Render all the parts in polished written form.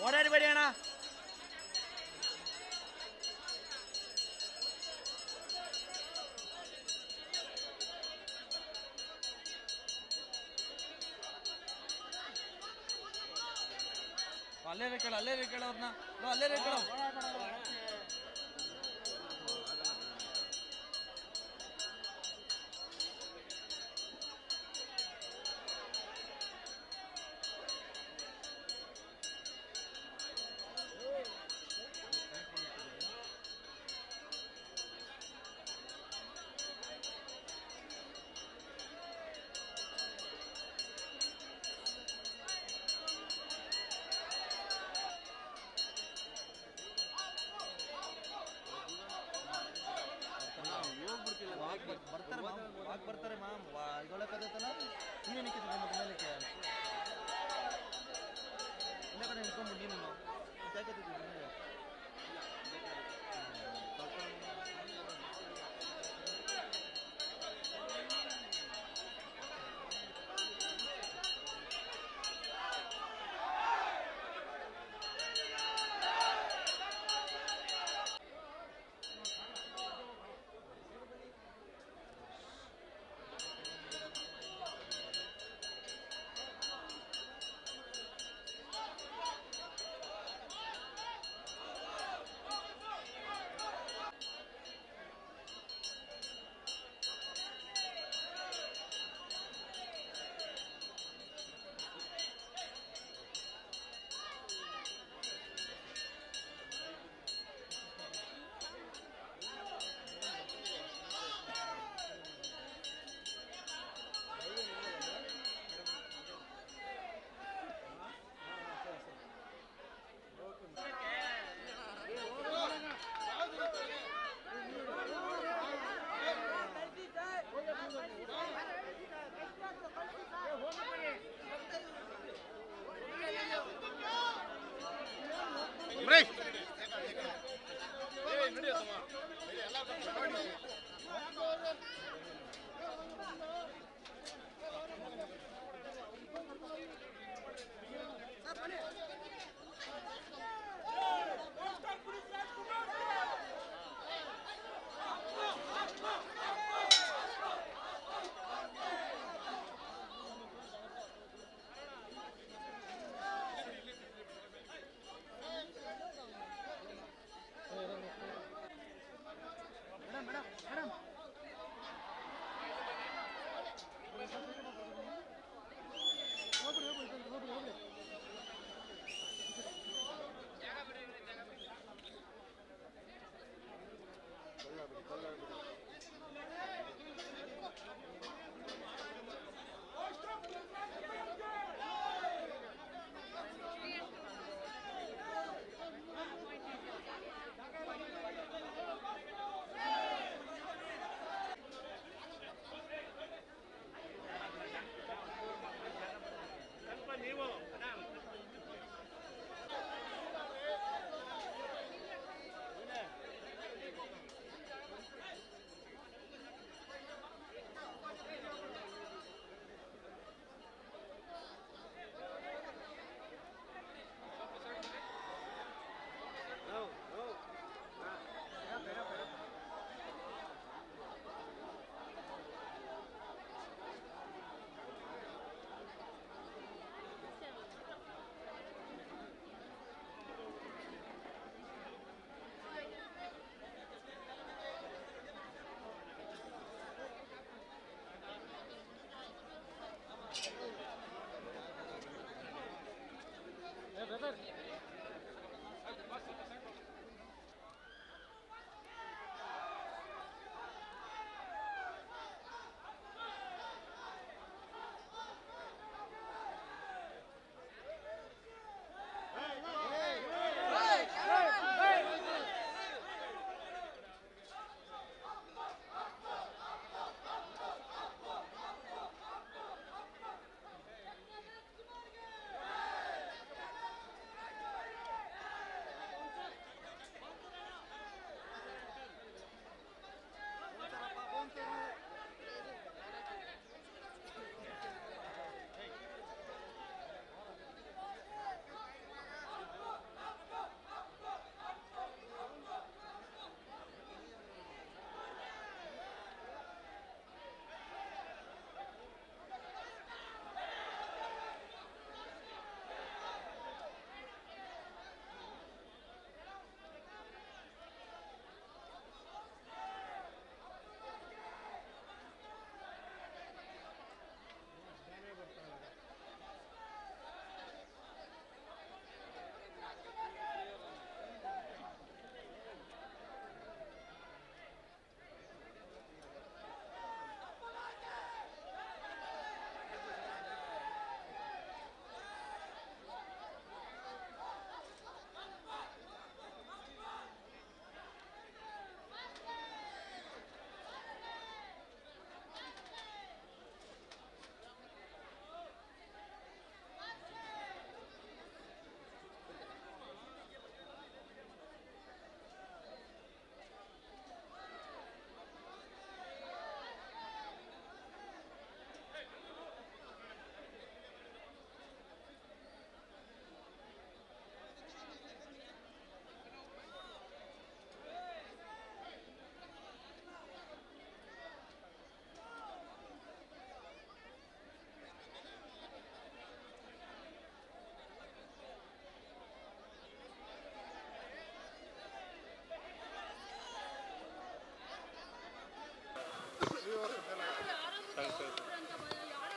ಓಡಾಡಬೇಡಿ ಅಣ್ಣ. ಅಲ್ಲೇ ಕೇಳ ಅವ್ರನ್ನ, ಅಲ್ಲೇ ಕೇಳ. ಬರ್ತಾರೆ ಮಾಮ್ ಇದೊಳಕತ್ತಲ್ಲ, ನೀವೇನಕ್ಕೆ ಮತ್ತೆ ಮೇಲಕ್ಕೆ ಇಲ್ಲ ಕಡೆ ನಿಂತ್ಕೊಂಡ್ಬಿಟ್ಟು ನೀನು ಯಾಕೆ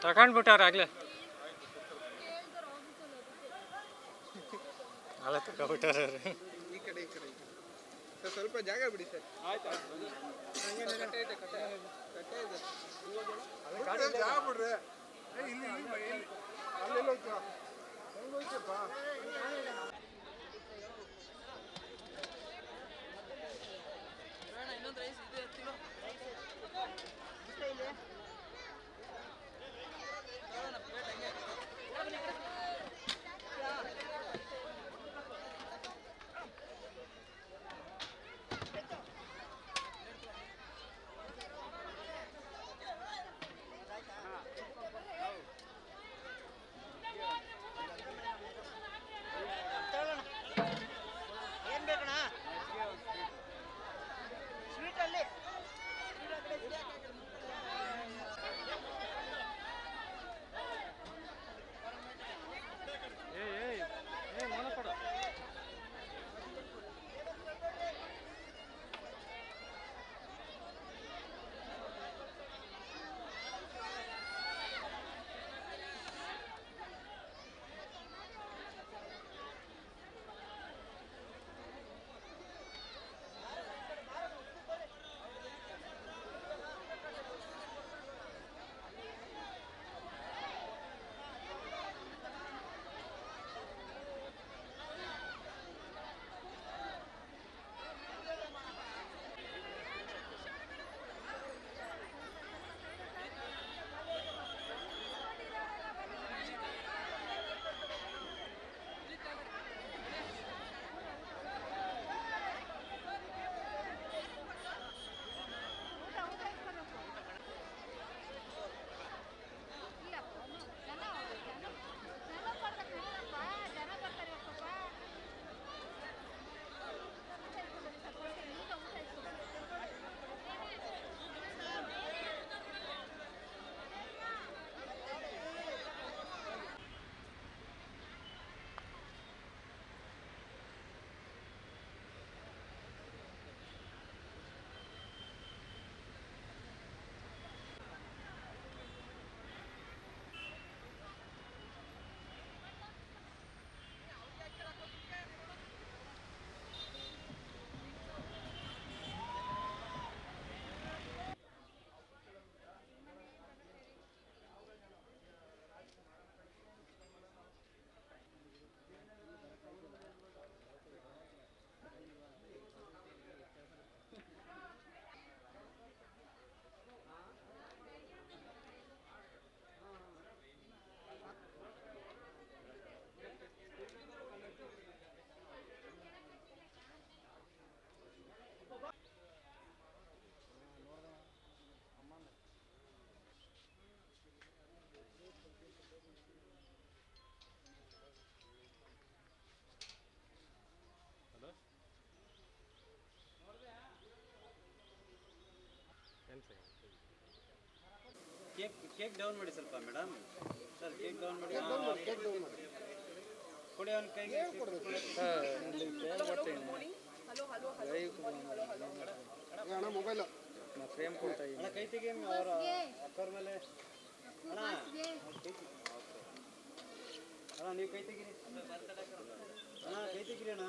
ತಗೊಂಡ್ಬಿಟ್ಟಾರ ಆಗಲೇ ಅಲ್ಲ ತಗೊಂಡ್ಬಿಟ್ಟಾರ ಈ ಕಡೆ ಸರ್ ಸ್ವಲ್ಪ ಜಾಗ ಬಿಡಿ ಸರ್. ಆಯ್ತು ಕಟ್ಟೆ ಇದೆ ಜಾಗ ಬಿಡ್ರಿ. ಇಲ್ಲಿ ಅಲ್ಲೆಲ್ಲ ಹೋಯ್ತು ಹೆಂಗೆ ಹೋಯ್ತಪ್ಪ. ಇನ್ನೊಂದು ರೈಸ್ ಇದೆ ಎತ್ತಿಲು ಕೇಕ್ ಡೌನ್ ಮಾಡಿ ಸ್ವಲ್ಪ ಮೇಡಮ್. ಸರ್ ಕೇಕ್ ಡೌನ್ ಮಾಡಿ ಕೊಡಿ ಅವನ ಕೈಗೆ. ಅಣ್ಣ ಮೊಬೈಲು ಫ್ರೇಮ್ ಕೊಡ್ತಾ ಇದ್ದೀನಿ. ಕೈ ತೆಗಿ ಅವರ ಅಕ್ಕವ್ರ ಮೇಲೆ. ಅಣ್ಣ ಅಣ್ಣ ನೀವು ಕೈ ತೆಗೀರಿ. ಅಣ್ಣ ಕೈ ತೆಗೀರಿ ಅಣ್ಣ.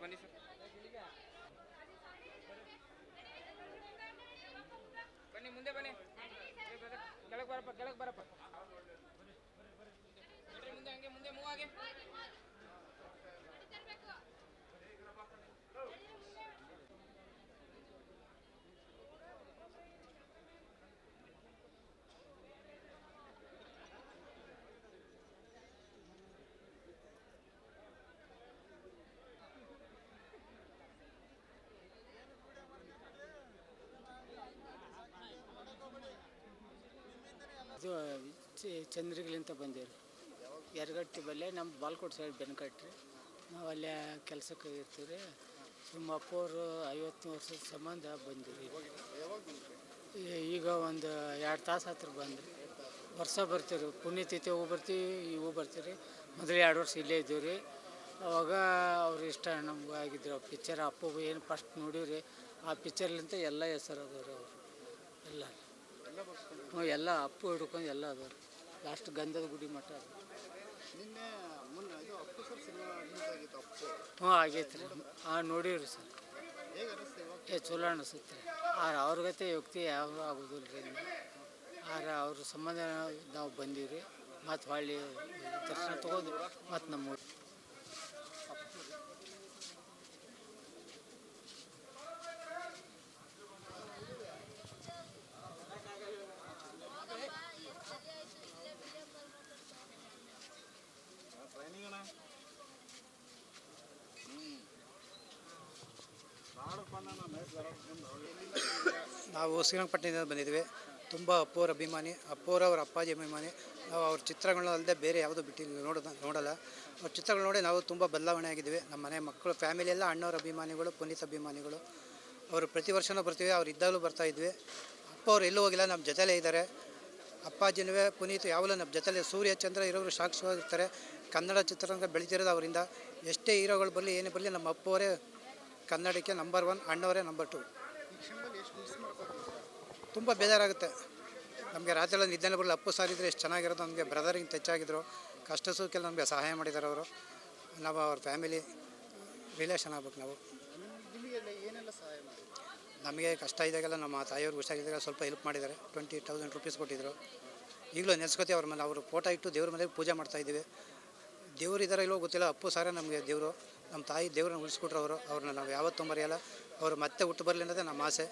ಬನ್ನಿ ಸರ್. ಬನ್ನಿ ಮುಂದೆ ಬನ್ನಿ. ಕೆಳಗೆ ಬರಪ್ಪ, ಕೆಳಗೆ ಬರಪ್ಪ. ಮುಂದೆ ಹಂಗೆ ಮುಂದೆ ಮೂವ್ ಆಗಿ. ಇದು ಚಂದ್ರಗಿಲಿಂತ ಬಂದೀವಿ. ಯರಗಟ್ಟಿ ಬಲ್ಲೆ ನಮ್ಮ ಬಾಲ್ಕೋಟ್ ಸೈಡ್ ಬೆನ್ಕಟ್ರಿ. ನಾವು ಅಲ್ಲೇ ಕೆಲಸಕ್ಕೆ ಇರ್ತೀವಿ ರೀ. ನಮ್ಮ ಅಪ್ಪವರು 50 ವರ್ಷದ ಸಂಬಂಧ ಬಂದಿರಿ. ಈಗ ಒಂದು 2 ತಾಸು ಹತ್ರ ಬಂದ್ರಿ. ವರ್ಷ ಬರ್ತೀವಿ, ಪುಣ್ಯತಿಥಿ ಹೋಗಿ ಬರ್ತೀವಿ, ಇವು ಬರ್ತೀವಿ. ಮೊದಲು 2 ವರ್ಷ ಇಲ್ಲೇ ಇದ್ದೀವಿ ರೀ. ಅವಾಗ ಅವ್ರು ಇಷ್ಟ ನಮ್ಗೆ ಆಗಿದ್ರು. ಪಿಕ್ಚರ್ ಅಪ್ಪಗೆ ಏನು ಫಸ್ಟ್ ನೋಡೀವಿ. ಆ ಪಿಕ್ಚರ್ಲಿಂತ ಎಲ್ಲ ಹೆಸರು ಅದಾವ್ರಿ. ಅವರು ಎಲ್ಲ ಎಲ್ಲ ಅಪ್ಪು ಹಿಡ್ಕೊಂಡು ಎಲ್ಲ ಅದಾವ್ರಿ. ಲಾಸ್ಟ್ ಗಂಧದ ಗುಡಿ ಮಠ ಅದು. ಹ್ಞೂ ಆಗೈತೆ ರೀ. ನೋಡೀವಿ ಸರ್. ಚಲೋ ಅನಿಸುತ್ತೆ ರೀ. ಅವ್ರಿಗತೆ ವ್ಯಕ್ತಿ ಯಾವ ಆಗೋದಿಲ್ಲ ರೀ. ಅವ್ರ ಸಂಬಂಧ ನಾವು ಬಂದೀವಿ ರೀ. ಮತ್ತು ಹೊಳ್ಳಿ ದರ್ಶನ ತೊಗೊಂಡು ಮತ್ತು ನಮ್ಮ ನಾವು ಶ್ರೀರಂಗಪಟ್ಟಣದಿಂದ ಬಂದಿದ್ದೀವಿ. ತುಂಬ ಅಪ್ಪೋರ ಅಭಿಮಾನಿ, ಅಪ್ಪೋರವ್ರ ಅಪ್ಪಾಜಿ ಅಭಿಮಾನಿ. ನಾವು ಅವ್ರ ಚಿತ್ರಗಳನ್ನ ಅಲ್ಲದೆ ಬೇರೆ ಯಾವುದೂ ಬಿಟ್ಟಿಲ್ಲ, ನೋಡಲ್ಲ. ಅವ್ರ ಚಿತ್ರಗಳು ನೋಡಿ ನಾವು ತುಂಬ ಬದಲಾವಣೆ ಆಗಿದ್ದೀವಿ. ನಮ್ಮ ಮನೆ ಮಕ್ಕಳು ಫ್ಯಾಮಿಲಿ ಎಲ್ಲ ಅಣ್ಣವ್ರ ಅಭಿಮಾನಿಗಳು, ಪುನೀತ್ ಅಭಿಮಾನಿಗಳು. ಅವರು ಪ್ರತಿ ವರ್ಷವೂ ಬರ್ತೀವಿ. ಅವ್ರು ಇದ್ದಾಗಲೂ ಬರ್ತಾಯಿದ್ವಿ. ಅಪ್ಪ ಅವ್ರು ಎಲ್ಲೂ ಹೋಗಿಲ್ಲ, ನಮ್ಮ ಜೊತೆಲೇ ಇದ್ದಾರೆ. ಅಪ್ಪಾಜಿನೂ ಪುನೀತ್ ಯಾವಾಗಲೂ ನಮ್ಮ ಜೊತೆಲೇ ಸೂರ್ಯ ಚಂದ್ರ ಇರೋರು ಸಾಕ್ಷಿಯಾಗಿರ್ತಾರೆ. ಕನ್ನಡ ಚಿತ್ರರಂಗ ಬೆಳೀತಿರೋದು ಅವರಿಂದ. ಎಷ್ಟೇ ಹೀರೋಗಳು ಬರಲಿ ಏನೇ ಬರಲಿ, ನಮ್ಮ ಅಪ್ಪವರೇ ಕನ್ನಡಕ್ಕೆ ನಂಬರ್ 1, ಅಣ್ಣವರೇ ನಂಬರ್ 2. ತುಂಬ ಬೇಜಾರಾಗುತ್ತೆ ನಮಗೆ. ರಾತ್ರಿ ಎಲ್ಲ ನಿದ್ದೆನೇ ಬರಲ್ಲ. ಅಪ್ಪು ಸಾರ್ ಇದ್ದರೆ ಎಷ್ಟು ಚೆನ್ನಾಗಿರೋದು. ನಮಗೆ ಬ್ರದರಿಂಗ್ ಹೆಚ್ಚಾಗಿದ್ರು. ಕಷ್ಟ ಸುಖಕ್ಕೆ ನಮಗೆ ಸಹಾಯ ಮಾಡಿದ್ದಾರೆ ಅವರು. ನಾವು ಅವ್ರ ಫ್ಯಾಮಿಲಿ ರಿಲೇಷನ್ ಆಗ್ಬೇಕು ನಾವು. ನಮಗೆ ಕಷ್ಟ ಇದ್ದಾಗೆಲ್ಲ ನಮ್ಮ ತಾಯಿಯವ್ರಿಗೆ ಹುಷಾರಿದ್ದಾಗ ಸ್ವಲ್ಪ ಹೆಲ್ಪ್ ಮಾಡಿದ್ದಾರೆ. 20,000 ರೂಪೀಸ್ ಕೊಟ್ಟಿದ್ದರು. ಈಗಲೂ ನೆನೆಸ್ಕೊತೀವಿ ಅವ್ರ ಮೇಲೆ. ಅವರು ಫೋಟೋ ಇಟ್ಟು ದೇವ್ರ ಮನೆಗೆ ಪೂಜೆ ಮಾಡ್ತಾಯಿದ್ದೀವಿ. ದೇವ್ರು ಇದ್ದಾರೆ ಇಲ್ಲೋ ಗೊತ್ತಿಲ್ಲ. ಅಪ್ಪು ಸಾರೇ ನಮಗೆ ದೇವರು. ನಮ್ಮ ತಾಯಿ ದೇವ್ರನ್ನ ಉಳಿಸ್ಕೊಟ್ರು ಅವರು. ಅವ್ರನ್ನ ನಾವು ಯಾವತ್ತೂ ಮರೆಯಲ್ಲ. ಅವರು ಮತ್ತೆ ಹುಟ್ಟು ಬರಲಿ ಅನ್ನೋದೇ ನಮ್ಮ ಆಸೆ.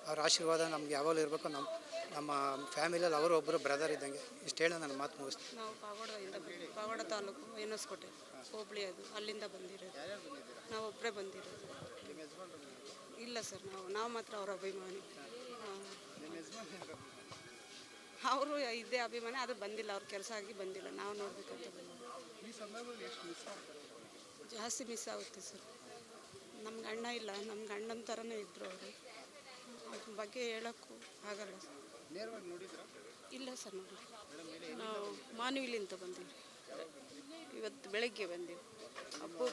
ಅವ್ರ ಆಶೀರ್ವಾದ ನಮ್ಗೆ ಯಾವಾಗಲೂ ಇರಬೇಕು. ನಮ್ಮ ಫ್ಯಾಮಿಲಿಯಲ್ಲಿ ಅವರು ಒಬ್ಬರು ಬ್ರದರ್ ಇದ್ದಂಗೆ. ಇಷ್ಟು ಹೇಳಿ ನಾನು ಮಾತು ಮುಗಿಸ್ತೀನಿ. ನಾವು ಪಾವಗಡ ತಾಲೂಕು ಎನಸ್ಕೋಟೆ ಹೋಬಳಿ, ಅದು ಅಲ್ಲಿಂದ ಬಂದಿರೋದು. ನಾವು ಒಬ್ಬರೇ ಬಂದಿರೋದು. ಇಲ್ಲ ಸರ್, ನಾವು ಮಾತ್ರ ಅವ್ರ ಅಭಿಮಾನಿ. ಅವರು ಇದ್ದೇ ಅಭಿಮಾನಿ. ಅದು ಬಂದಿಲ್ಲ, ಅವ್ರ ಕೆಲಸ ಆಗಿ ಬಂದಿಲ್ಲ. ನಾವು ನೋಡ್ಬೇಕಂತ ಬಂದಿಲ್ಲ. ಜಾಸ್ತಿ ಮಿಸ್ ಆಗುತ್ತೆ ಸರ್. ನಮ್ಗೆ ಅಣ್ಣ ಇಲ್ಲ, ನಮ್ಗೆ ಅಣ್ಣನ ಥರನೇ ಇದ್ದರು ಅವರು. ಅದ್ರ ಬಗ್ಗೆ ಹೇಳೋಕ್ಕೂ ಆಗಲ್ಲ ಸರ್. ಇಲ್ಲ ಸರ್, ನೋಡಿ ನಾವು ಮಾನವಿಲಿಂದ ಬಂದೀವಿ. ಇವತ್ತು ಬೆಳಗ್ಗೆ ಬಂದೀವಿ. ಅಪ್ಪು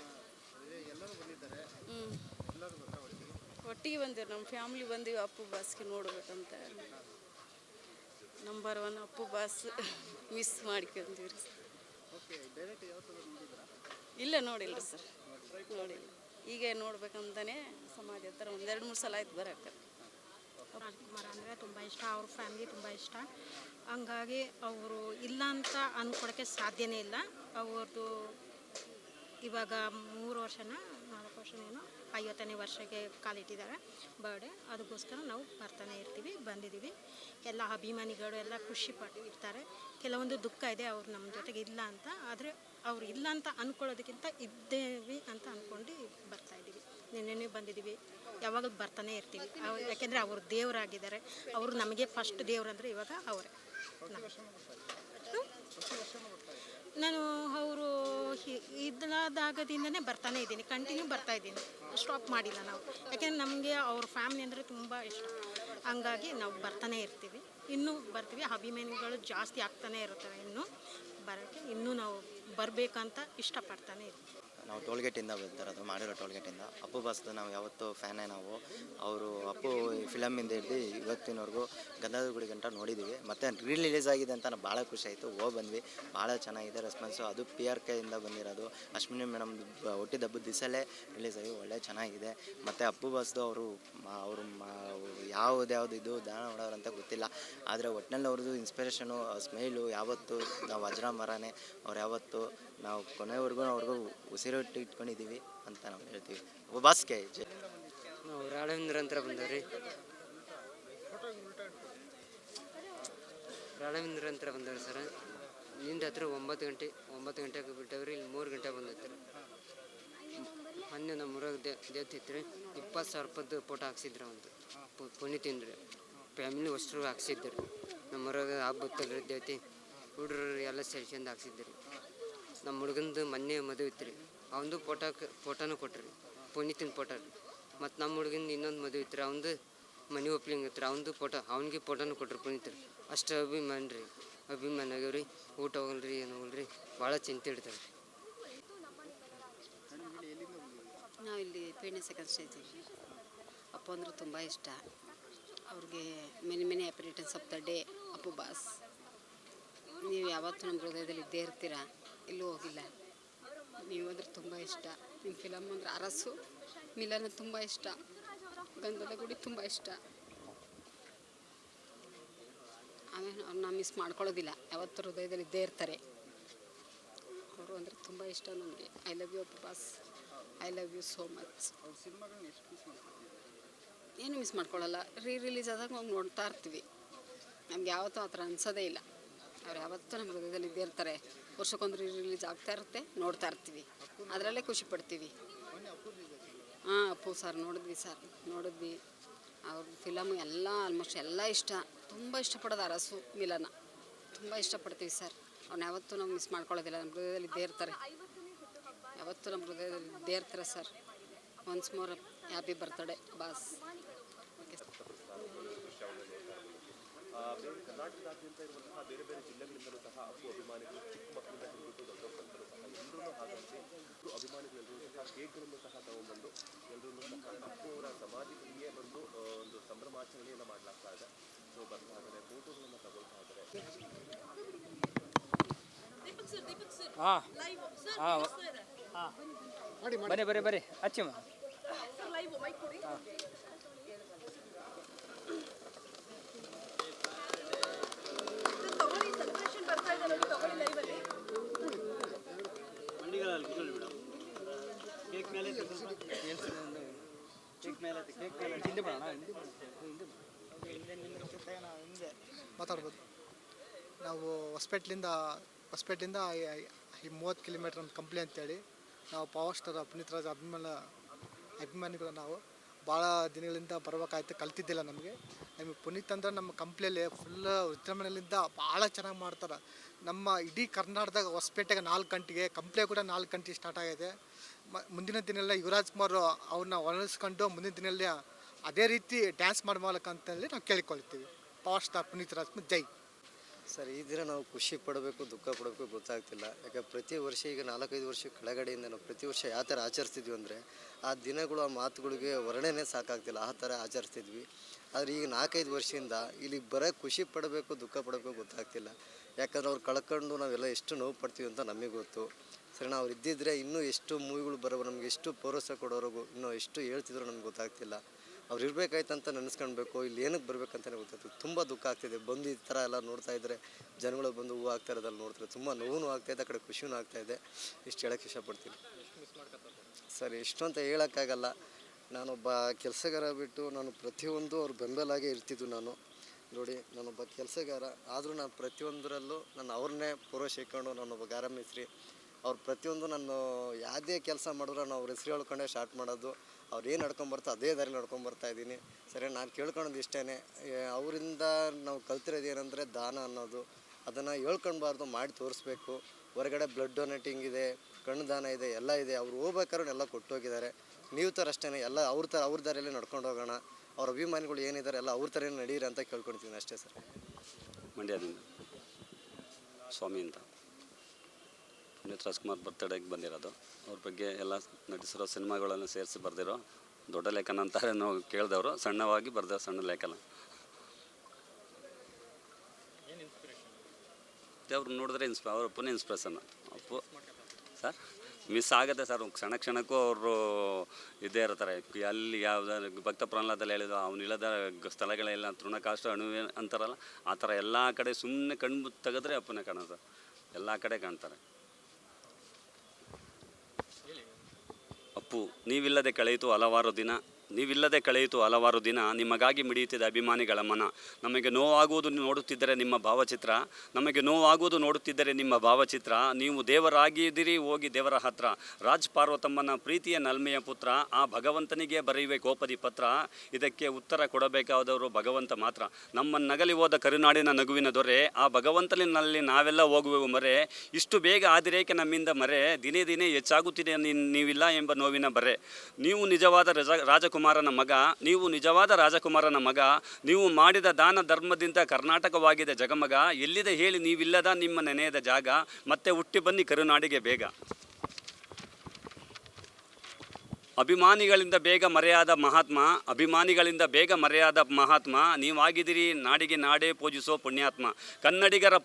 ಒಟ್ಟಿಗೆ ಬಂದೀವಿ. ನಮ್ಮ ಫ್ಯಾಮ್ಲಿ ಬಂದೀವಿ ಅಪ್ಪು ಬಾಸ್ಗೆ ನೋಡ್ಬೇಕಂತ. ನಂಬರ್ 1 ಅಪ್ಪು ಬಾಸ್ ಮಿಸ್ ಮಾಡ್ಕೊಂಡೀವಿ. ಇಲ್ಲ, ನೋಡಿಲ್ಲ ಸರ್, ನೋಡಿಲ್ಲ. ಈಗ ನೋಡ್ಬೇಕಂತಲೇ ಸಮಾಜ ಹತ್ರ 1-2-3 ಸಲ ಆಯ್ತು ಬರೋಕ್ಕೆ. ರಾಜ್ಕುಮಾರ್ ಅಂದರೆ ತುಂಬ ಇಷ್ಟ. ಅವ್ರ ಫ್ಯಾಮಿಲಿ ತುಂಬ ಇಷ್ಟ. ಹಂಗಾಗಿ ಅವರು ಇಲ್ಲ ಅಂತ ಅಂದ್ಕೊಡೋಕ್ಕೆ ಸಾಧ್ಯನೇ ಇಲ್ಲ. ಅವ್ರದ್ದು ಇವಾಗ 3 ವರ್ಷನ 4 ವರ್ಷನೇನೋ 50ನೇ ವರ್ಷಕ್ಕೆ ಕಾಲಿಟ್ಟಿದ್ದಾರೆ ಬರ್ಡೇ. ಅದಕ್ಕೋಸ್ಕರ ನಾವು ಬರ್ತಾನೆ ಇರ್ತೀವಿ, ಬಂದಿದ್ದೀವಿ. ಎಲ್ಲ ಅಭಿಮಾನಿಗಳು ಎಲ್ಲ ಖುಷಿಪಟ್ಟು ಇರ್ತಾರೆ. ಕೆಲವೊಂದು ದುಃಖ ಇದೆ ಅವ್ರು ನಮ್ಮ ಜೊತೆಗೆ ಇಲ್ಲ ಅಂತ. ಆದರೆ ಅವ್ರು ಇಲ್ಲ ಅಂತ ಅಂದ್ಕೊಳ್ಳೋದಕ್ಕಿಂತ ಇದ್ದೇವೆ ಅಂತ ಅಂದ್ಕೊಂಡು ಬರ್ತಾಯಿದ್ದೀವಿ. ನಿನ್ನೆ ಬಂದಿದ್ದೀವಿ, ಯಾವಾಗಲೂ ಬರ್ತಾನೆ ಇರ್ತೀವಿ. ಯಾಕೆಂದರೆ ಅವರು ದೇವರಾಗಿದ್ದಾರೆ. ಅವರು ನಮಗೆ ಫಸ್ಟ್ ದೇವರಂದರೆ ಇವಾಗ ಅವರೇ. ನಾನು ಅವರು ಇದಾಗದಿಂದನೇ ಬರ್ತಾನೆ ಇದ್ದೀನಿ, ಕಂಟಿನ್ಯೂ ಬರ್ತಾಯಿದ್ದೀನಿ, ಸ್ಟಾಪ್ ಮಾಡಿಲ್ಲ ನಾವು. ಯಾಕೆಂದರೆ ನಮಗೆ ಅವ್ರ ಫ್ಯಾಮಿಲಿ ಅಂದರೆ ತುಂಬ ಇಷ್ಟ. ಹಂಗಾಗಿ ನಾವು ಬರ್ತಾನೆ ಇರ್ತೀವಿ, ಇನ್ನೂ ಬರ್ತೀವಿ. ಅಭಿಮಾನಿಗಳು ಜಾಸ್ತಿ ಆಗ್ತಾನೆ ಇರ್ತಾರೆ. ಇನ್ನೂ ಬರೋಕ್ಕೆ ಇನ್ನೂ ನಾವು ಬರಬೇಕಂತ ಇಷ್ಟಪಡ್ತಾನೆ ಇರ್ತೀವಿ. ನಾವು ಟೋಲ್ಗೇಟಿಂದ ಬರ್ತಾರದು, ಮಾಡಿರೋ ಟೋಲ್ಗೇಟಿಂದ. ಅಪ್ಪು ಬಾಸ್ದು ನಾವು ಯಾವತ್ತೂ ಫ್ಯಾನೇ ನಾವು. ಅವರು ಅಪ್ಪು ಫಿಲಮಿಂದ ಹಿಡ್ದು ಇವತ್ತಿನವರೆಗೂ ಗಂಧದ ಗುಡಿ ಗಂಟ ನೋಡಿದ್ದೀವಿ. ಮತ್ತು ರಿಲೀಸ್ ಆಗಿದೆ ಅಂತ ನಾವು ಭಾಳ ಖುಷಿ ಆಯಿತು, ಬಂದ್ವಿ. ಭಾಳ ಚೆನ್ನಾಗಿದೆ ರೆಸ್ಪಾನ್ಸು. ಅದು PRK ಇಂದ ಬಂದಿರೋದು. ಅಶ್ವಿನಿ ಮೇಡಮ್ ಹುಟ್ಟಿದ ಹಬ್ಬದ ದಿವಸಲ್ಲೇ ರಿಲೀಸ್ ಆಗಿ ಒಳ್ಳೆ ಚೆನ್ನಾಗಿದೆ. ಮತ್ತು ಅಪ್ಪು ಬಾಸ್ದು ಅವರು ಯಾವ್ದು ಇದು ದಾನ ಮಾಡೋರು ಅಂತ ಗೊತ್ತಿಲ್ಲ, ಆದರೆ ಒಟ್ಟಿನಲ್ಲಿ ಅವ್ರದ್ದು ಇನ್ಸ್ಪಿರೇಷನು, ಸ್ಮೈಲು ಯಾವತ್ತು ನಾವು ವಜ್ರಮರನೇ. ಅವ್ರು ಯಾವತ್ತು ನಾವು ಕೊನೆವರೆಗೂ ಅವ್ರಿಗೂ ಉಸಿರೊಟ್ಟು ಇಟ್ಕೊಂಡಿದ್ದೀವಿ ಅಂತ ನಾವು ಹೇಳ್ತೀವಿ. ಬಾಸ್ಗೆ ಜೈ. ನಾವು ರಾಘವೇಂದ್ರ ಅಂತ ಬಂದವ್ರಿ. ರಾಘವೇಂದ್ರ ಅಂತ ಬಂದವ್ರಿ ಸರ್. ನಿಂದ ಹತ್ರ 9 ಗಂಟೆಗೆ ಬಿಟ್ಟವ್ರಿ. ಇಲ್ಲಿ 3 ಗಂಟೆ ಬಂದೈತ್ರಿ. ಮೊನ್ನೆ ನಮ್ಮ ಊರಾಗ ದೇವತಿತ್ರಿ 20,000 ರೂಪಾಯ್ದು ಫೋಟೋ ಹಾಕ್ಸಿದ್ರು. ಒಂದು ಪುನೀತಿಂದ್ರಿ ಫ್ಯಾಮಿಲಿ ಅಷ್ಟರು ಹಾಕ್ಸಿದ್ರು. ನಮ್ಮ ಊರಾಗ ಹಬ್ಬತ್ತಲ್ರಿ ದೇವತೆ ಹುಡ್ರು ಎಲ್ಲ ಸೇರ್ಸ್ಕೊಂಡು ಹಾಕ್ಸಿದ್ರಿ. ನಮ್ಮ ಹುಡುಗಂದು ಮೊನ್ನೆ ಮದುವೆ ಇತ್ತು ರೀ, ಅವನದು ಫೋಟೋನೂ ಕೊಟ್ರಿ, ಪುನೀತಿನ ಫೋಟೋ ರೀ. ಮತ್ತು ನಮ್ಮ ಹುಡುಗಂದು ಇನ್ನೊಂದು ಮದುವೆ ಇತ್ತು ರೀ, ಅವನದು ಮನೆ ಓಪ್ಲಿಂಗ್ ಇತ್ತು ರೀ, ಅವನದು ಅವ್ನಿಗೆ ಫೋಟೋನು ಕೊಟ್ರಿ ಪುನೀತ್ರಿ. ಅಷ್ಟು ಅಭಿಮಾನ ಆಗ್ಯಾವ್ರಿ. ಊಟ ಹೋಗಲ್ರಿ ಏನು ಹೋಗಲ್ರಿ, ಭಾಳ ಚಿಂತೆ ಇಡ್ತಾರೆ ರೀ. ನಾವು ಇಲ್ಲಿ ಪೇಣೆ ಸೆಕೆಂಡ್ ಸ್ಟೇಜ್. ಅಪ್ಪು ಅಂದ್ರೆ ತುಂಬ ಇಷ್ಟ ಅವ್ರಿಗೆ. Many operators of the day Appu boss. ನೀವು ಯಾವತ್ತೂ ನಮ್ಮ ಹೃದಯದಲ್ಲಿ ಇದ್ದೇ ಇರ್ತೀರ, ಎಲ್ಲೂ ಹೋಗಿಲ್ಲ. ನೀವು ಅಂದ್ರೆ ತುಂಬ ಇಷ್ಟ. ನಿಮ್ಮ ಫಿಲಮ್ ಅಂದ್ರೆ ಅರಸು, ಮಿಲನ ತುಂಬ ಇಷ್ಟ, ಗಂಧದ ಗುಡಿ ತುಂಬ ಇಷ್ಟ. ಆಮೇಲೆ ಅವ್ರನ್ನ ಮಿಸ್ ಮಾಡ್ಕೊಳ್ಳೋದಿಲ್ಲ, ಯಾವತ್ತೂ ಹೃದಯದಲ್ಲಿ ಇದ್ದೇ ಇರ್ತಾರೆ. ಅವರು ಅಂದರೆ ತುಂಬ ಇಷ್ಟ ನಮಗೆ. I love you Appu boss, I love you so much. ಏನು ಮಿಸ್ ಮಾಡ್ಕೊಳ್ಳಲ್ಲ. ರಿಲೀಸ್ ಆದಾಗ ನಾವು ನೋಡ್ತಾ ಇರ್ತೀವಿ. ನಮ್ಗೆ ಯಾವತ್ತೂ ಆ ಥರ ಅನ್ಸೋದೇ ಇಲ್ಲ. ಅವ್ರು ಯಾವತ್ತೂ ನಮ್ಮ ಹೃದಯದಲ್ಲಿ ಇದ್ದೇ ಇರ್ತಾರೆ. ವರ್ಷಕ್ಕೊಂದು ರಿಲೀಸ್ ಆಗ್ತಾ ಇರುತ್ತೆ, ನೋಡ್ತಾ ಇರ್ತೀವಿ, ಅದರಲ್ಲೇ ಖುಷಿ ಪಡ್ತೀವಿ. ಅಪ್ಪು ಸರ್ ನೋಡಿದ್ವಿ. ಅವ್ರ ಫಿಲಮು ಎಲ್ಲ ಆಲ್ಮೋಸ್ಟ್ ಎಲ್ಲ ಇಷ್ಟ. ತುಂಬ ಇಷ್ಟಪಡೋದು ಅರಸು, ಮಿಲನ ತುಂಬ ಇಷ್ಟಪಡ್ತೀವಿ ಸರ್. ಅವ್ರನ್ನ ಯಾವತ್ತೂ ನಾವು ಮಿಸ್ ಮಾಡ್ಕೊಳ್ಳೋದಿಲ್ಲ. ನಮ್ಮ ಹೃದಯದಲ್ಲಿ ಇದ್ದೇ ಇರ್ತಾರೆ, ಯಾವತ್ತೂ ನಮ್ಮ ಹೃದಯದಲ್ಲಿ ಇದ್ದೇ ಇರ್ತಾರೆ sir. Once more happy birthday boss. ಕರ್ನಾಟಕದಾದ್ಯಂತ ಇರುವಂತಹ ಬೇರೆ ಜಿಲ್ಲೆಗಳಿಂದಲೂ ಸಹ ಅಪ್ಪು ಅಭಿಮಾನಿಗಳು, ಚಿಕ್ಕ ಮಕ್ಕಳಿಂದ ಹಿಡಿದು ದೊಡ್ಡಪ್ಪಂತರೂ ಸಹ ಎಲ್ಲರೂ ಆಗಮಿಸಿ ಅಭಿಮಾನಿಗಳೆಲ್ಲರೂ ಸಹ ಕೇಕ್ಗಳನ್ನು ಸಹ ತಗೊಂಡ್ಬಂದು ಎಲ್ಲರೂ ಸಹ ಅಪ್ಪು ಅವರ ಸಮಾಧಿಗಳಿಗೆ ಬಂದು ಒಂದು ಸಂಭ್ರಮಾಚರಣೆಯನ್ನು ಮಾಡಲಾಗ್ತಾ ಇದೆ. ಸೊ ಬರ್ತಾ ಇದ್ದಾರೆ, ಫೋಟೋಗಳನ್ನು ತಗೊಳ್ತಾ ಇದ್ದಾರೆ. ಬರ್ರಿ ಅಚ್ಚಮ್ಮ. ಮಾತಾಡ್ಬೋದು. ನಾವು ಹೊಸಪೇಟೆಯಿಂದ ಈ 30 ಕಿಲೋಮೀಟ್ರ್ ಒಂದು ಕಂಪ್ಲಿ ಅಂತೇಳಿ ನಾವು ಪವರ್ ಸ್ಟಾರ್ ಪುನೀತ್ ರಾಜ್ ಅಭಿಮಾನಿಗಳು. ನಾವು ಭಾಳ ದಿನಗಳಿಂದ ಬರ್ಬೇಕಾಯ್ತು, ಕಲ್ತಿದ್ದಿಲ್ಲ ನಮಗೆ ಪುನೀತ್ ಅಂದ್ರೆ ನಮ್ಮ ಕಂಪ್ಲಿಯಲ್ಲಿ ಫುಲ್ ವಿಜೃಂಭಣೆಯಿಂದ ಭಾಳ ಚೆನ್ನಾಗಿ ಮಾಡ್ತಾರೆ. ನಮ್ಮ ಇಡೀ ಕರ್ನಾಟಕದಾಗ ಹೊಸಪೇಟೆಗೆ 4 ಗಂಟೆಗೆ, ಕಂಪ್ಲಿ ಕೂಡ 4 ಗಂಟೆಗೆ ಸ್ಟಾರ್ಟ್ ಆಗಿದೆ. ಮುಂದಿನ ದಿನಲ್ಲ ಯುವರಾಜ್ ಕುಮಾರ್ ಅವ್ರನ್ನ ಒಳಗಿಸ್ಕೊಂಡು ಮುಂದಿನ ದಿನದಲ್ಲಿ ಅದೇ ರೀತಿ ಡ್ಯಾನ್ಸ್ ಮಾಡಬೇಕಂತೇಳಿ ನಾವು ಕೇಳಿಕೊಳ್ತೀವಿ. ಪವರ್ ಸ್ಟಾರ್ ಪುನೀತ್ ರಾಜ್ ಜೈ. ಸರ್, ಈ ದಿನ ನಾವು ಖುಷಿ ಪಡಬೇಕು ದುಃಖ ಪಡಬೇಕು ಗೊತ್ತಾಗ್ತಿಲ್ಲ. ಯಾಕೆ ಪ್ರತಿ ವರ್ಷ ಈಗ 4-5 ವರ್ಷ ಕೆಳಗಡೆಯಿಂದ ನಾವು ಪ್ರತಿ ವರ್ಷ ಯಾವ ಥರ ಆಚರಿಸ್ತಿದ್ವಿ ಅಂದರೆ ಆ ದಿನಗಳು ಆ ಮಾತುಗಳಿಗೆ ವರ್ಣನೆ ಸಾಕಾಗ್ತಿಲ್ಲ, ಆ ಥರ ಆಚರಿಸ್ತಿದ್ವಿ. ಆದರೆ ಈಗ 4-5 ವರ್ಷದಿಂದ ಇಲ್ಲಿ ಬರೋ ಖುಷಿ ಪಡಬೇಕು ದುಃಖ ಪಡಬೇಕು ಗೊತ್ತಾಗ್ತಿಲ್ಲ. ಯಾಕಂದ್ರೆ ಅವ್ರು ಕಳ್ಕೊಂಡು ನಾವೆಲ್ಲ ಎಷ್ಟು ನೋವು ಪಡ್ತೀವಿ ಅಂತ ನಮಗೆ ಗೊತ್ತು. ಸರಿ, ನಾವು ಇದ್ದಿದ್ದರೆ ಇನ್ನೂ ಎಷ್ಟು ಮೂವಿಗಳು ಬರೋರು, ನಮ್ಗೆ ಎಷ್ಟು ಪ್ರೋತ್ಸಾಹ ಕೊಡೋರಿಗೂ ಇನ್ನೂ ಎಷ್ಟು ಹೇಳ್ತಿದ್ರು ನಮ್ಗೆ ಗೊತ್ತಾಗ್ತಿಲ್ಲ. ಅವ್ರು ಇರಬೇಕಾಯ್ತಂತ ನೆನೆಸ್ಕೊಳ್ಬೇಕು, ಇಲ್ಲಿ ಏನಕ್ಕೆ ಬರ್ಬೇಕಂತಲೇ ಗೊತ್ತಾಗ್ತದೆ. ತುಂಬ ದುಃಖ ಆಗ್ತಿದೆ. ಬಂದು ಈ ಥರ ಎಲ್ಲ ನೋಡ್ತಾ ಇದ್ದರೆ ಜನಗಳು ಬಂದು ಹೂವು ಆಗ್ತಾ ಇರೋದಲ್ಲಿ ನೋಡ್ತಾರೆ ತುಂಬ ನೋವು ಆಗ್ತಾಯಿದೆ, ಆ ಕಡೆ ಖುಷಿನೂ ಆಗ್ತಾಯಿದೆ. ಇಷ್ಟು ಹೇಳೋಕ್ಕೆ ಇಷ್ಟಪಡ್ತೀನಿ ಸರ್. ಎಷ್ಟು ಅಂತ ಹೇಳೋಕ್ಕಾಗಲ್ಲ. ನಾನೊಬ್ಬ ಕೆಲಸಗಾರ ಬಿಟ್ಟು ನಾನು ಪ್ರತಿಯೊಂದು ಅವ್ರ ಬೆಂಬಲಾಗೆ ಇರ್ತಿದ್ದು. ನೋಡಿ, ನಾನೊಬ್ಬ ಕೆಲಸಗಾರ ಆದರೂ ನಾನು ಪ್ರತಿಯೊಂದರಲ್ಲೂ ನಾನು ಅವ್ರನ್ನೇ ಪೂರೈಸಿಕೊಂಡು, ನಾನೊಬ್ಬ ಗಾರ ಮೇಸ್ತ್ರಿ. ಅವ್ರು ಪ್ರತಿಯೊಂದು ನಾನು ಯಾವುದೇ ಕೆಲಸ ಮಾಡಿದ್ರು ನಾನು ಅವ್ರ ಹೆಸರು ಹೇಳ್ಕೊಂಡೇ ಸ್ಟಾರ್ಟ್ ಮಾಡೋದು. ಅವ್ರು ಏನು ನಡ್ಕೊಂಬರ್ತಾ ಅದೇ ದಾರಿ ನಡ್ಕೊಂಬರ್ತಾ ಇದ್ದೀನಿ. ಸರಿ, ನಾನು ಕೇಳ್ಕೊಳೋದು ಇಷ್ಟೇ, ಅವರಿಂದ ನಾವು ಕಲ್ತಿರೋದು ಏನಂದರೆ ದಾನ ಅನ್ನೋದು. ಅದನ್ನು ಹೇಳ್ಕೊಳ್ಬಾರ್ದು, ಮಾಡಿ ತೋರಿಸ್ಬೇಕು. ಹೊರಗಡೆ ಬ್ಲಡ್ ಡೊನೇಟಿಂಗ್ ಇದೆ, ಕಣ್ಣು ದಾನ ಇದೆ, ಎಲ್ಲ ಇದೆ. ಅವ್ರು ಹೋಗ್ಬೇಕಾದ್ರೆ ಎಲ್ಲ ಕೊಟ್ಟೋಗಿದ್ದಾರೆ. ನೀವು ಥರ ಅಷ್ಟೇ ಎಲ್ಲ ಅವ್ರ ದಾರಿಯಲ್ಲೇ ನಡ್ಕೊಂಡು ಹೋಗೋಣ. ಅವ್ರ ಅಭಿಮಾನಿಗಳು ಏನಿದ್ದಾರೆ ಎಲ್ಲ ಅವ್ರ ಥರನೇ ನಡೀರಿ ಅಂತ ಕೇಳ್ಕೊಳ್ತೀನಿ ಅಷ್ಟೇ ಸರ್. ಮಂಡ್ಯದಿಂದ ಸ್ವಾಮಿ ಅಂತ. ಪುನೀತ್ ರಾಜ್ಕುಮಾರ್ ಬರ್ತ್ಡೇಗೆ ಬಂದಿರೋದು. ಅವ್ರ ಬಗ್ಗೆ ಎಲ್ಲ ನಟಿಸಿರೋ ಸಿನಿಮಾಗಳನ್ನು ಸೇರಿಸಿ ಬರೆದಿರೋ ದೊಡ್ಡ ಲೇಖನ ಅಂತಾರೆ ನಾವು ಕೇಳಿದವರು, ಸಣ್ಣವಾಗಿ ಬರೆದ ಸಣ್ಣ ಲೇಖನ. ಅವ್ರು ನೋಡಿದ್ರೆ ಅವ್ರ ಅಪ್ಪನೇ ಇನ್ಸ್ಪಿರೇಷನ್. ಅಪ್ಪು ಸರ್ ಮಿಸ್ ಆಗುತ್ತೆ ಸರ್, ಕ್ಷಣ ಕ್ಷಣಕ್ಕೂ ಅವರು ಇದ್ದೇ ಇರ್ತಾರೆ. ಅಲ್ಲಿ ಯಾವ್ದು ಭಕ್ತ ಪ್ರಹ್ಲಾದಲ್ಲಿ ಹೇಳಿದ್ರು, ಅವ್ನು ಇಲ್ಲದ ಸ್ಥಳಗಳೆಲ್ಲ ತೃಣಕಾಷ್ಟ ಅಣುವೆ ಅಂತಾರಲ್ಲ, ಆ ಥರ ಎಲ್ಲ ಕಡೆ ಸುಮ್ಮನೆ ಕಣ್ಣು ತೆಗೆದ್ರೆ ಅಪ್ಪನೇ ಕಾಣೋದು, ಎಲ್ಲ ಕಡೆ ಕಾಣ್ತಾರೆ. ಅಪ್ಪು ನೀವಿಲ್ಲದೆ ಕಳೆಯಿತು ಹಲವಾರು ದಿನ ನಿಮಗಾಗಿ ಮಿಡಿಯುತ್ತಿದೆ ಅಭಿಮಾನಿಗಳ ಮನ. ನಮಗೆ ನೋವಾಗುವುದು ನೋಡುತ್ತಿದ್ದರೆ ನಿಮ್ಮ ಭಾವಚಿತ್ರ. ನೀವು ದೇವರಾಗಿದ್ದೀರಿ ಹೋಗಿ ದೇವರ ಹತ್ರ. ರಾಜ್ ಪಾರ್ವತಮ್ಮನ ಪ್ರೀತಿಯ ನಲ್ಮೆಯ ಪುತ್ರ, ಆ ಭಗವಂತನಿಗೆ ಬರೆಯುವೆ ಕೋಪದಿ ಪತ್ರ. ಇದಕ್ಕೆ ಉತ್ತರ ಕೊಡಬೇಕಾದವರು ಭಗವಂತ ಮಾತ್ರ. ನಮ್ಮನ್ನಗಲಿ ಹೋದ ಕರುನಾಡಿನ ನಗುವಿನ ದೊರೆ, ಆ ಭಗವಂತನಲ್ಲಿ ನಾವೆಲ್ಲ ಹೋಗುವೆವು ಮರೆ. ಇಷ್ಟು ಬೇಗ ಆದಿರೇಕೆ ನಮ್ಮಿಂದ ಮರೆ, ದಿನೇ ದಿನೇ ಹೆಚ್ಚಾಗುತ್ತಿದೆ ನೀವಿಲ್ಲ ಎಂಬ ನೋವಿನ ಬರೆ. ನೀವು ನಿಜವಾದ ರಾಜಕುಮಾರನ ಮಗ. ನೀವು ಮಾಡಿದ ದಾನ ಧರ್ಮದಿಂದ ಕರ್ನಾಟಕವಾಗಿದೆ ಜಗಮಗ. ಎಲ್ಲಿದೆ ಹೇಳಿ ನೀವಿಲ್ಲದ ನಿಮ್ಮ ನೆನೆಯದ ಜಾಗ, ಮತ್ತೆ ಹುಟ್ಟಿ ಬನ್ನಿ ಕರುನಾಡಿಗೆ ಬೇಗ. ಅಭಿಮಾನಿಗಳಿಂದ ಬೇಗ ಮರೆಯಾದ ಮಹಾತ್ಮ, ನೀವಾಗಿದ್ದೀರಿ ನಾಡಿಗೆ ನಾಡೇ ಪೂಜಿಸೋ ಪುಣ್ಯಾತ್ಮ. ಕನ್ನಡಿಗರ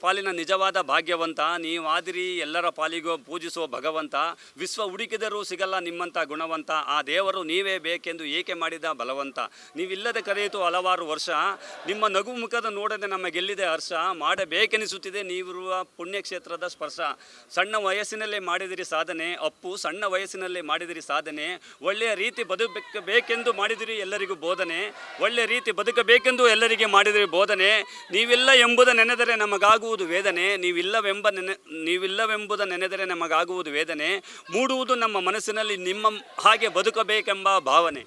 ಪಾಲಿನ ನಿಜವಾದ ಭಾಗ್ಯವಂತ, ನೀವಾದಿರಿ ಎಲ್ಲರ ಪಾಲಿಗೂ ಪೂಜಿಸುವ ಭಗವಂತ. ವಿಶ್ವ ಹುಡುಕಿದರೂ ಸಿಗಲ್ಲ ನಿಮ್ಮಂಥ ಗುಣವಂತ, ಆ ದೇವರು ನೀವೇ ಬೇಕೆಂದು ಏಕೆ ಮಾಡಿದ ಬಲವಂತ. ನೀವಿಲ್ಲದೆ ಕರೆಯಿತು ಹಲವಾರು ವರ್ಷ, ನಿಮ್ಮ ನಗು ಮುಖದ ನೋಡದೆ ನಮಗೆಲ್ಲಿದೆ ಹರ್ಷ. ಮಾಡಬೇಕೆನಿಸುತ್ತಿದೆ ನೀವಿರುವ ಪುಣ್ಯಕ್ಷೇತ್ರದ ಸ್ಪರ್ಶ. ಸಣ್ಣ ವಯಸ್ಸಿನಲ್ಲೇ ಮಾಡಿದಿರಿ ಸಾಧನೆ ಅಪ್ಪು, ಸಣ್ಣ ವಯಸ್ಸಿನಲ್ಲೇ ಮಾಡಿದಿರಿ ಸಾಧನೆ. ಒಳ್ಳೆಯ ರೀತಿ ಬದುಕಬೇಕೆಂದು ಮಾಡಿದಿರಿ ಎಲ್ಲರಿಗೂ ಬೋಧನೆ. ನೀವಿಲ್ಲ ಎಂಬುದ ನೆನೆದರೆ ನಮಗಾಗುವುದು ವೇದನೆ. ನೀವಿಲ್ಲವೆಂಬುದ ನೆನೆದರೆ ನಮಗಾಗುವುದು ವೇದನೆ. ಮೂಡುವುದು ನಮ್ಮ ಮನಸ್ಸಿನಲ್ಲಿ ನಿಮ್ಮ ಹಾಗೆ ಬದುಕಬೇಕೆಂಬ ಭಾವನೆ.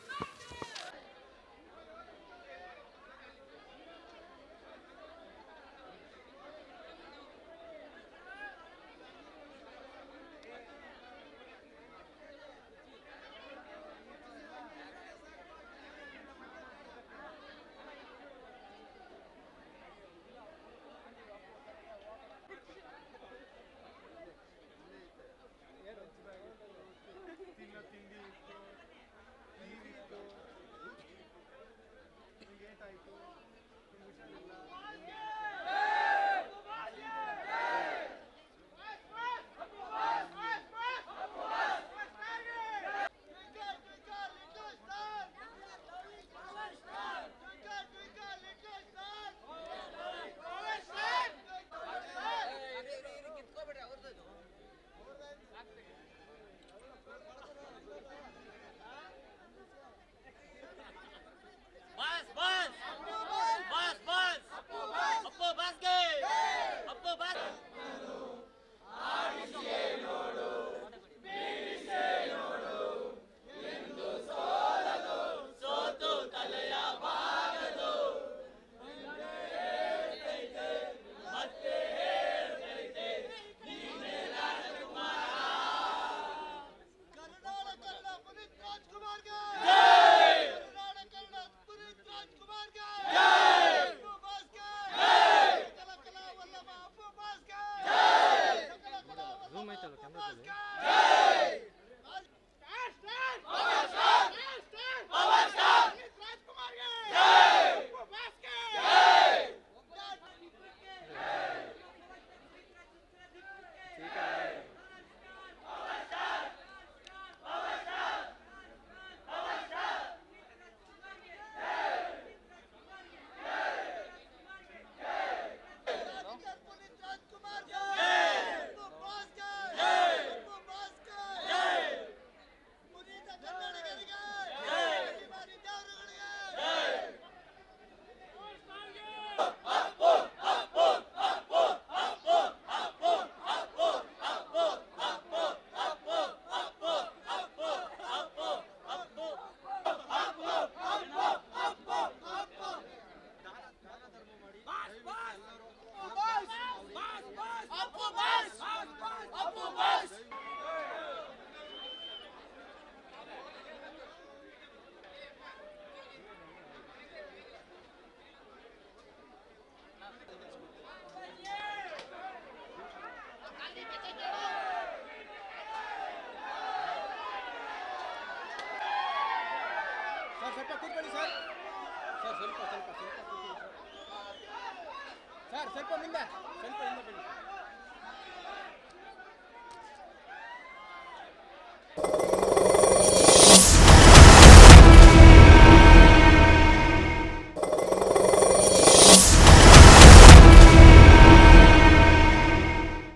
ತಿಂಡಿ ಇತ್ತು, ನೀರಿತ್ತು, ಸ್ವಲ್ಪ ಕೂತ್ಕೊಳ್ಳಿ ಸರ್. ಸರ್ ಸ್ವಲ್ಪ ಕೂತ್ಕೊಳ್ಳಿ ಸರ್. ಸರ್ ಸ್ವಲ್ಪ ಮುಂದೆ ಬನ್ನಿ ಸರ್.